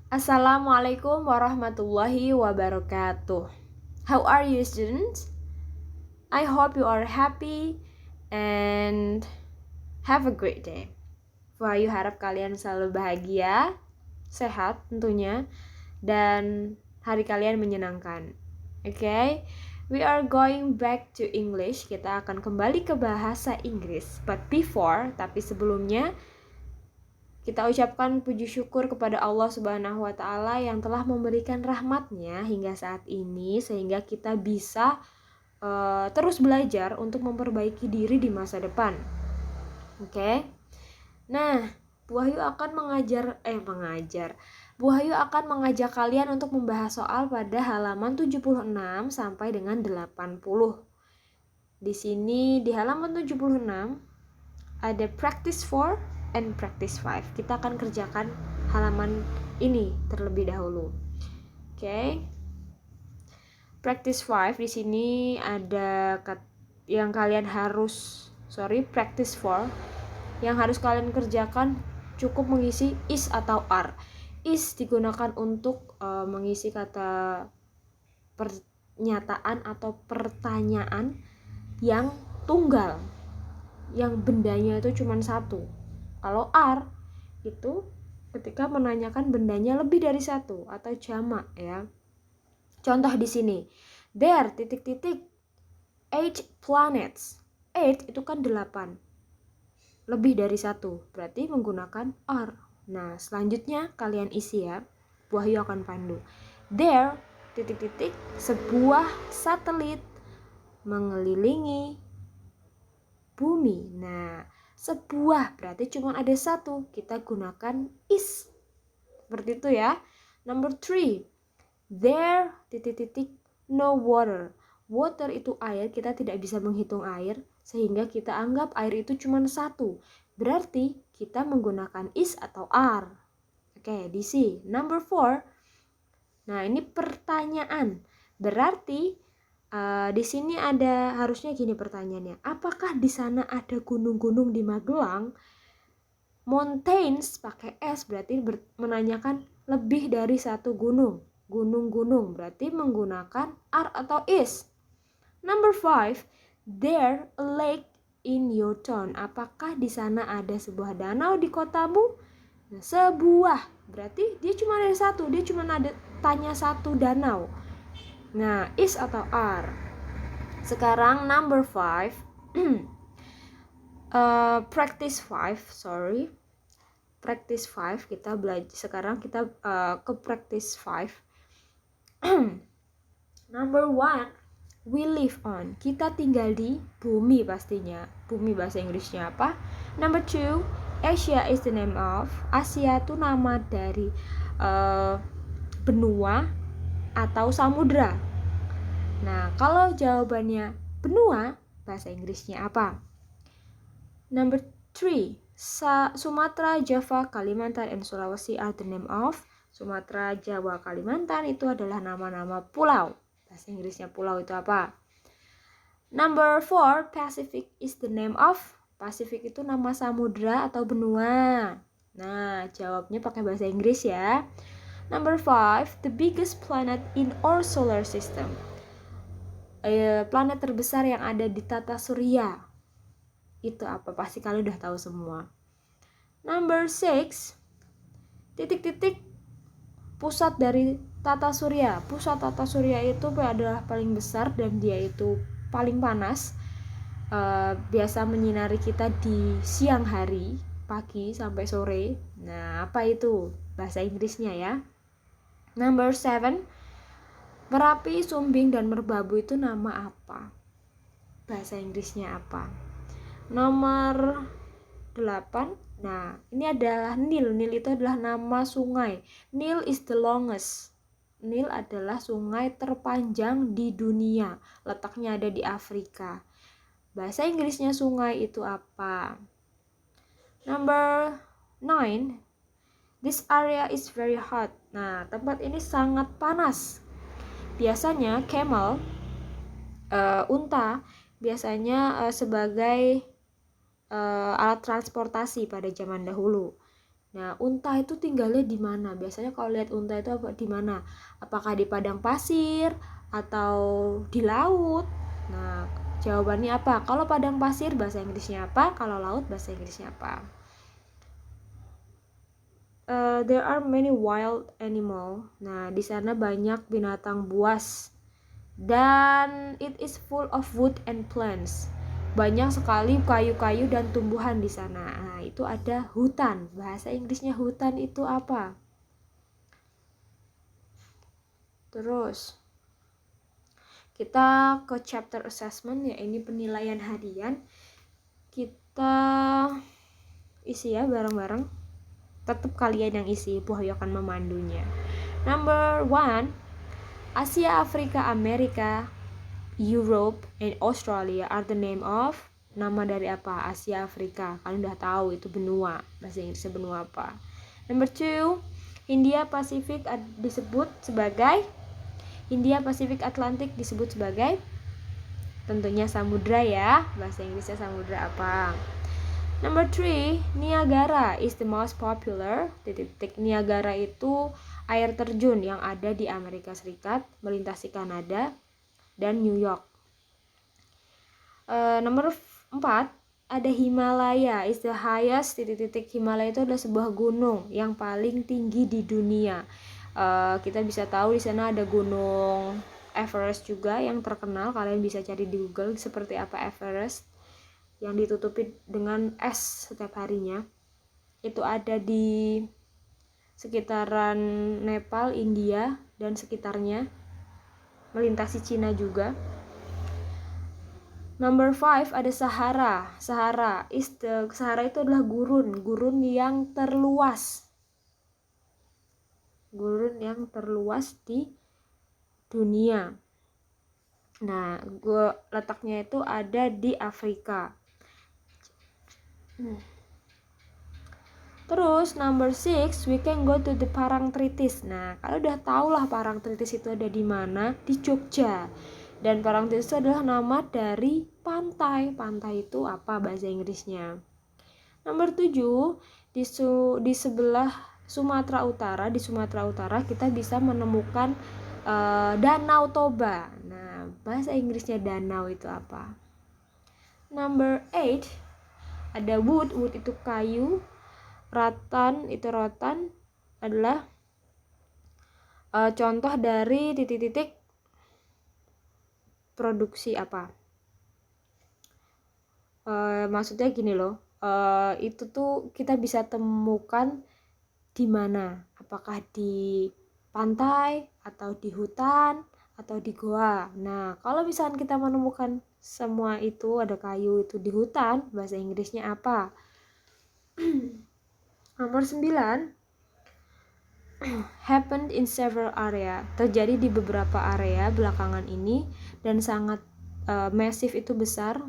Assalamualaikum warahmatullahi wabarakatuh. How are you, students? I hope you are happy and have a great day. Wahyu harap kalian selalu bahagia, sehat tentunya, dan hari kalian menyenangkan. Okay? We are going back to English. Kita akan kembali ke bahasa Inggris. But before, tapi sebelumnya, kita ucapkan puji syukur kepada Allah Subhanahu wa Ta'ala yang telah memberikan rahmatnya hingga saat ini, sehingga kita bisa terus belajar untuk memperbaiki diri di masa depan. Oke. Nah, Bu Wahyu akan Bu Wahyu akan mengajak kalian untuk membahas soal pada halaman 76 sampai dengan 80. Di sini di halaman 76 ada practice 4 and practice 5. Kita akan kerjakan halaman ini terlebih dahulu. Oke. Practice 5 di sini ada yang kalian harus practice 4 yang harus kalian kerjakan cukup mengisi is atau are. Is digunakan untuk mengisi kata pernyataan atau pertanyaan yang tunggal, yang bendanya itu cuma satu. Kalau are itu ketika menanyakan bendanya lebih dari satu atau jamak ya. Contoh di sini, there ... 8 planets. 8 itu kan 8. Lebih dari satu, berarti menggunakan are. Nah, selanjutnya kalian isi ya. Bu Wahyu akan pandu. There ... sebuah satelit mengelilingi bumi. Nah, sebuah berarti cuma ada satu, kita gunakan is. Seperti itu ya. Number 3. There ... no water. Water itu air, kita tidak bisa menghitung air, sehingga kita anggap air itu cuma satu. Berarti kita menggunakan is atau are. Oke, di C. Number 4. Nah, ini pertanyaan. Berarti di sini ada harusnya gini pertanyaannya. Apakah di sana ada gunung-gunung di Magelang? Mountains pakai S berarti menanyakan lebih dari satu gunung. Gunung-gunung berarti menggunakan are atau is. Number 5. There a lake in your town. Apakah di sana ada sebuah danau di kotamu? Nah, sebuah berarti dia cuma ada satu, dia cuma ada tanya satu danau. Nah, is atau are. Sekarang number 5. Practice 5, Practice 5 kita belajar. Sekarang kita ke practice 5. Number 1, we live on. Kita tinggal di bumi pastinya. Bumi bahasa Inggrisnya apa? Number 2, Asia is the name of. Asia itu nama dari benua atau samudra. Nah, kalau jawabannya benua, bahasa Inggrisnya apa? Number 3, Sumatera, Java, Kalimantan, and Sulawesi are the name of. Sumatera, Jawa, Kalimantan itu adalah nama-nama pulau. Bahasa Inggrisnya pulau itu apa? Number 4, Pacific is the name of. Pacific itu nama samudra atau benua. Nah, jawabnya pakai bahasa Inggris ya. Number 5, the biggest planet in our solar system. Planet terbesar yang ada di tata surya. Itu apa? Pasti kalian udah tahu semua. Number 6, pusat dari tata surya. Pusat tata surya itu adalah paling besar dan dia itu paling panas. Biasa menyinari kita di siang hari, pagi sampai sore. Nah, apa itu bahasa Inggrisnya ya? Number 7, Merapi, Sumbing, dan Merbabu itu nama apa? Bahasa Inggrisnya apa? Nomor 8. Nah, ini adalah Nil. Nil itu adalah nama sungai. Nil is the longest. Nil adalah sungai terpanjang di dunia. Letaknya ada di Afrika. Bahasa Inggrisnya sungai itu apa? Number 9. This area is very hot. Nah, tempat ini sangat panas. Biasanya camel, unta, biasanya sebagai alat transportasi pada zaman dahulu. Nah, unta itu tinggalnya di mana? Biasanya kalau lihat unta itu apa di mana? Apakah di padang pasir atau di laut? Nah, jawabannya apa? Kalau padang pasir bahasa Inggrisnya apa? Kalau laut bahasa Inggrisnya apa? There are many wild animal. Nah, di sana banyak binatang buas. Dan it is full of wood and plants. Banyak sekali kayu-kayu dan tumbuhan di sana. Nah, itu ada hutan. Bahasa Inggrisnya hutan itu apa? Terus kita ke chapter assessment, ya ini penilaian harian. Kita isi ya bareng-bareng. Tetap kalian yang isi, Bu Hayu akan memandunya. Number 1, Asia, Afrika, Amerika, Europe, and Australia are the name of. Nama dari apa? Asia, Afrika. Kalian udah tahu itu benua. Bahasa Inggrisnya benua apa? Number 2, India, Pasifik disebut sebagai. India, Pasifik, Atlantik disebut sebagai. Tentunya samudra ya. Bahasa Inggrisnya samudra apa? Number 3, Niagara is the most popular. Niagara itu air terjun yang ada di Amerika Serikat, melintasi Kanada dan New York. Nomor 4, ada Himalaya is the highest. Himalaya itu adalah sebuah gunung yang paling tinggi di dunia. Kita bisa tahu di sana ada gunung Everest juga yang terkenal. Kalian bisa cari di Google seperti apa Everest, yang ditutupi dengan es setiap harinya. Itu ada di sekitaran Nepal, India, dan sekitarnya, melintasi Cina juga. Number 5, ada Sahara. Sahara itu adalah gurun yang terluas. Gurun yang terluas di dunia. Nah, letaknya itu ada di Afrika. Terus number 6, we can go to the Parangtritis. Nah, kalau udah tau lah Parangtritis itu ada di mana, di Jogja. Dan Parangtritis itu adalah nama dari pantai. Pantai itu apa bahasa Inggrisnya? Nomor 7, di sebelah Sumatera Utara, kita bisa menemukan Danau Toba. Nah, bahasa Inggrisnya danau itu apa? Number 8, ada wood itu kayu. Rotan adalah contoh dari titik-titik produksi apa? Maksudnya gini loh, itu tuh kita bisa temukan di mana? Apakah di pantai atau di hutan atau di goa? Nah, kalau misalkan kita menemukan semua itu, ada kayu itu di hutan, bahasa Inggrisnya apa? Nomor 9, happened in several area. Terjadi di beberapa area belakangan ini dan sangat massive itu besar.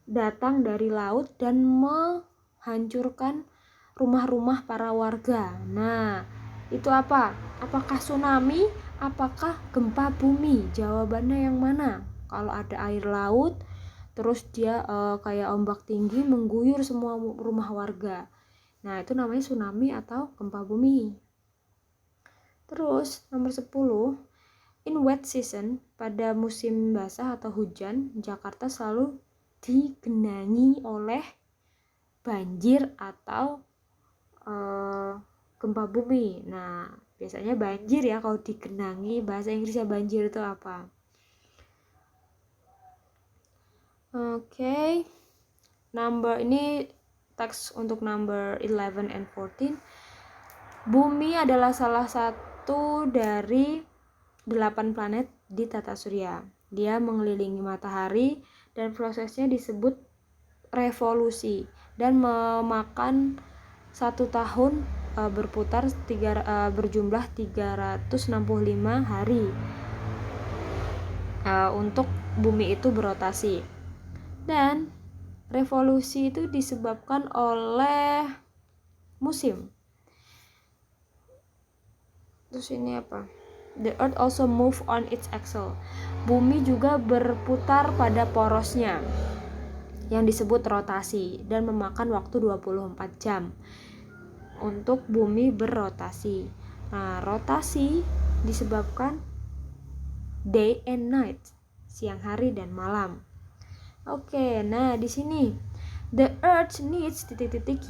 Datang dari laut dan menghancurkan rumah-rumah para warga. Nah, itu apa? Apakah tsunami? Apakah gempa bumi? Jawabannya yang mana? Kalau ada air laut, terus dia kayak ombak tinggi mengguyur semua rumah warga. Nah, itu namanya tsunami atau gempa bumi. Terus nomor 10, in wet season, pada musim basah atau hujan, Jakarta selalu digenangi oleh banjir atau gempa bumi. Nah, biasanya banjir ya kalau digenangi. Bahasa Inggrisnya banjir itu apa? Oke. Ini teks untuk number 11 and 14. Bumi adalah salah satu dari 8 planet di tata surya. Dia mengelilingi matahari dan prosesnya disebut revolusi dan memakan 1 tahun berputar berjumlah 365 hari untuk bumi itu berotasi. Dan revolusi itu disebabkan oleh musim. Terus ini apa? The earth also move on its axle. Bumi juga berputar pada porosnya yang disebut rotasi dan memakan waktu 24 jam. untuk bumi berrotasi. Nah, rotasi disebabkan day and night, siang hari dan malam. Oke, nah di sini the earth needs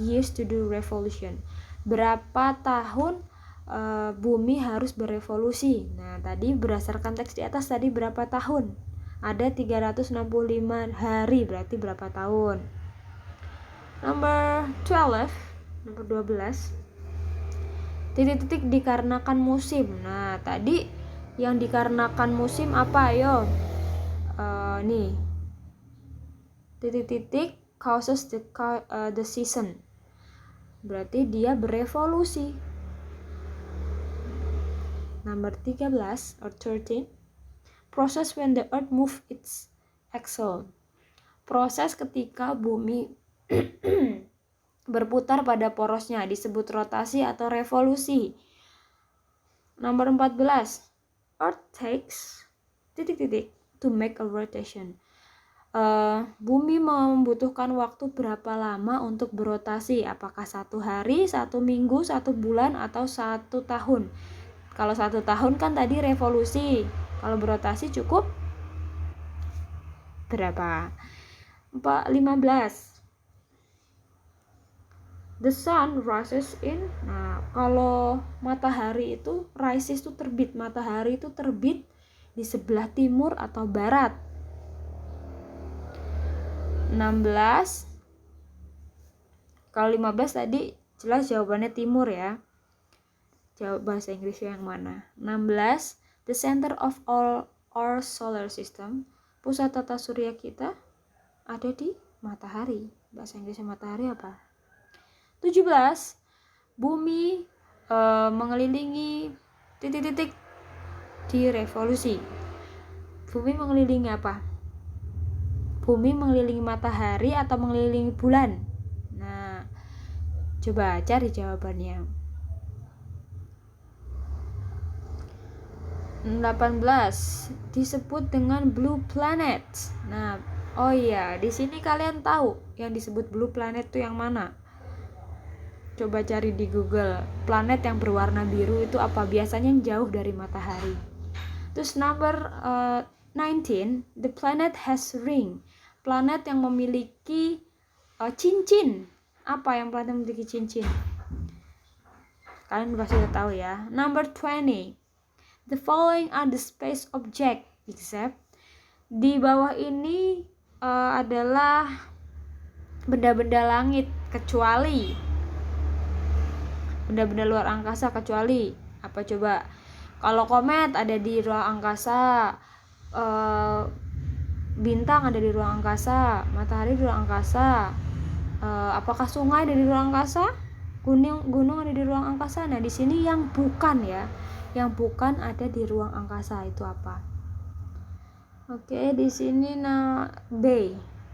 years to do revolution. Berapa tahun bumi harus berevolusi? Nah, tadi berdasarkan teks di atas tadi berapa tahun? Ada 365 hari, berarti berapa tahun? Number 12. Dikarenakan musim. Nah, tadi yang dikarenakan musim apa? Ayo. Nih. Causes the season. Berarti dia berevolusi. Number 13 or 13. Process when the earth move its axle. Proses ketika bumi berputar pada porosnya disebut rotasi atau revolusi. Nomor 14. Earth takes to make a rotation. Bumi membutuhkan waktu berapa lama untuk berotasi? Apakah 1 hari, 1 minggu, 1 bulan, atau 1 tahun? Kalau 1 tahun kan tadi revolusi. Kalau berotasi cukup berapa? 15. The sun rises in. Nah, kalau matahari itu rises itu terbit. Matahari itu terbit di sebelah timur atau barat. 16. Kalau 15 tadi jelas jawabannya timur ya. Jawab bahasa Inggrisnya yang mana? 16. The center of all our solar system. Pusat tata surya kita ada di matahari. Bahasa Inggrisnya matahari apa? 17. Bumi mengelilingi di revolusi. Bumi mengelilingi apa? Bumi mengelilingi matahari atau mengelilingi bulan? Nah, coba cari jawabannya. 18. Disebut dengan blue planet. Nah, oh iya, di sini kalian tahu yang disebut blue planet itu yang mana? Coba cari di Google. Planet yang berwarna biru itu apa? Biasanya yang jauh dari matahari. Terus number 19. The planet has ring. Planet yang memiliki cincin. Apa yang planet memiliki cincin? Kalian pasti udah tahu ya. Number 20. The following are the space object except. Di bawah ini adalah benda-benda langit kecuali benda-benda luar angkasa, kecuali apa coba? Kalau komet ada di ruang angkasa, bintang ada di ruang angkasa, matahari di ruang angkasa, apakah sungai ada di ruang angkasa, gunung ada di ruang angkasa. Nah, di sini yang bukan ya, yang bukan ada di ruang angkasa itu apa? Oke, di sini B.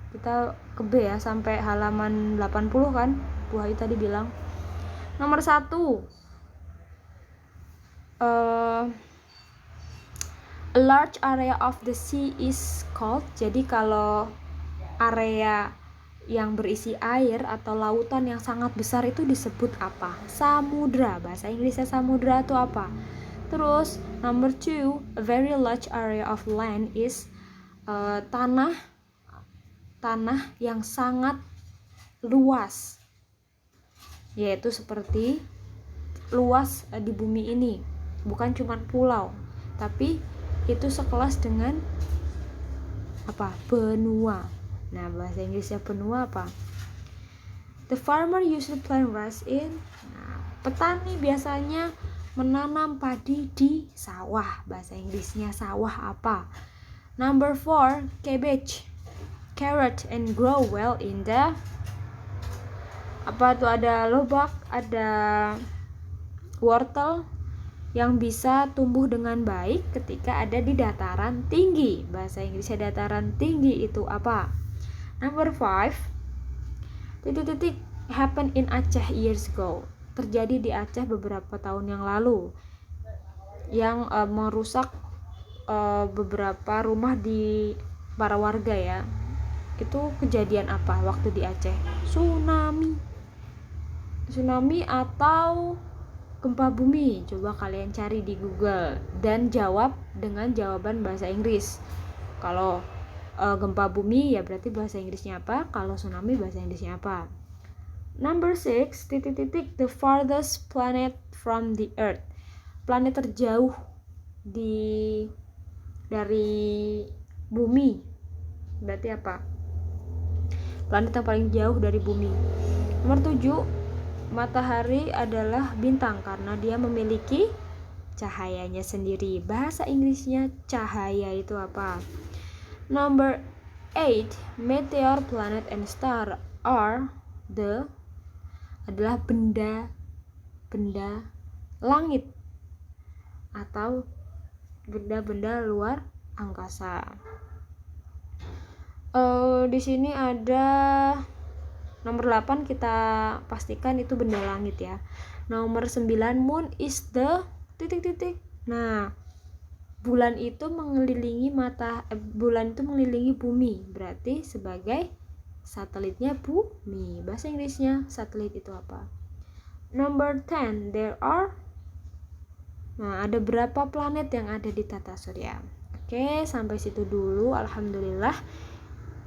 Kita ke B ya, sampai halaman 80 kan Bu Hayu tadi bilang. Nomor 1. A large area of the sea is called. Jadi kalau area yang berisi air atau lautan yang sangat besar itu disebut apa? Samudra. Bahasa Inggrisnya samudra itu apa? Terus number 2, a very large area of land is tanah yang sangat luas, yaitu seperti luas di bumi ini, bukan cuma pulau, tapi itu sekelas dengan apa? Benua. Nah, bahasa Inggrisnya benua apa? The farmer usually plant rice in. Nah, petani biasanya menanam padi di sawah. Bahasa Inggrisnya sawah apa? Number 4, cabbage, carrot and grow well in the. Apa tuh? Ada lobak, ada wortel yang bisa tumbuh dengan baik ketika ada di dataran tinggi. Bahasa Inggrisnya dataran tinggi itu apa? Number 5, happen in Aceh years ago. Terjadi di Aceh beberapa tahun yang lalu, yang merusak beberapa rumah di para warga ya. Itu kejadian apa waktu di Aceh? Tsunami. Tsunami atau gempa bumi? Coba kalian cari di Google dan jawab dengan jawaban bahasa Inggris. Kalau gempa bumi ya berarti bahasa Inggrisnya apa? Kalau tsunami bahasa Inggrisnya apa? Number 6, the farthest planet from the Earth. Planet terjauh dari bumi berarti apa? Planet yang paling jauh dari bumi. Nomor 7, matahari adalah bintang karena dia memiliki cahayanya sendiri. Bahasa Inggrisnya cahaya itu apa? Number 8, meteor, planet, and star are adalah benda langit atau benda-benda luar angkasa. Di sini ada nomor 8, kita pastikan itu benda langit ya. Nomor 9, moon is the ... Nah, bulan itu mengelilingi bumi, berarti sebagai satelitnya bumi. Bahasa Inggrisnya satelit itu apa? Number 10, ada berapa planet yang ada di tata surya? Oke, sampai situ dulu. Alhamdulillah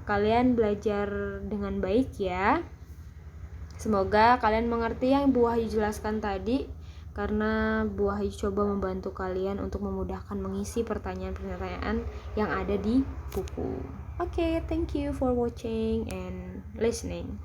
kalian belajar dengan baik ya. Semoga kalian mengerti yang Bu Wahyu jelaskan tadi, karena Bu Wahyu coba membantu kalian untuk memudahkan mengisi pertanyaan-pertanyaan yang ada di buku. Oke, thank you for watching and listening.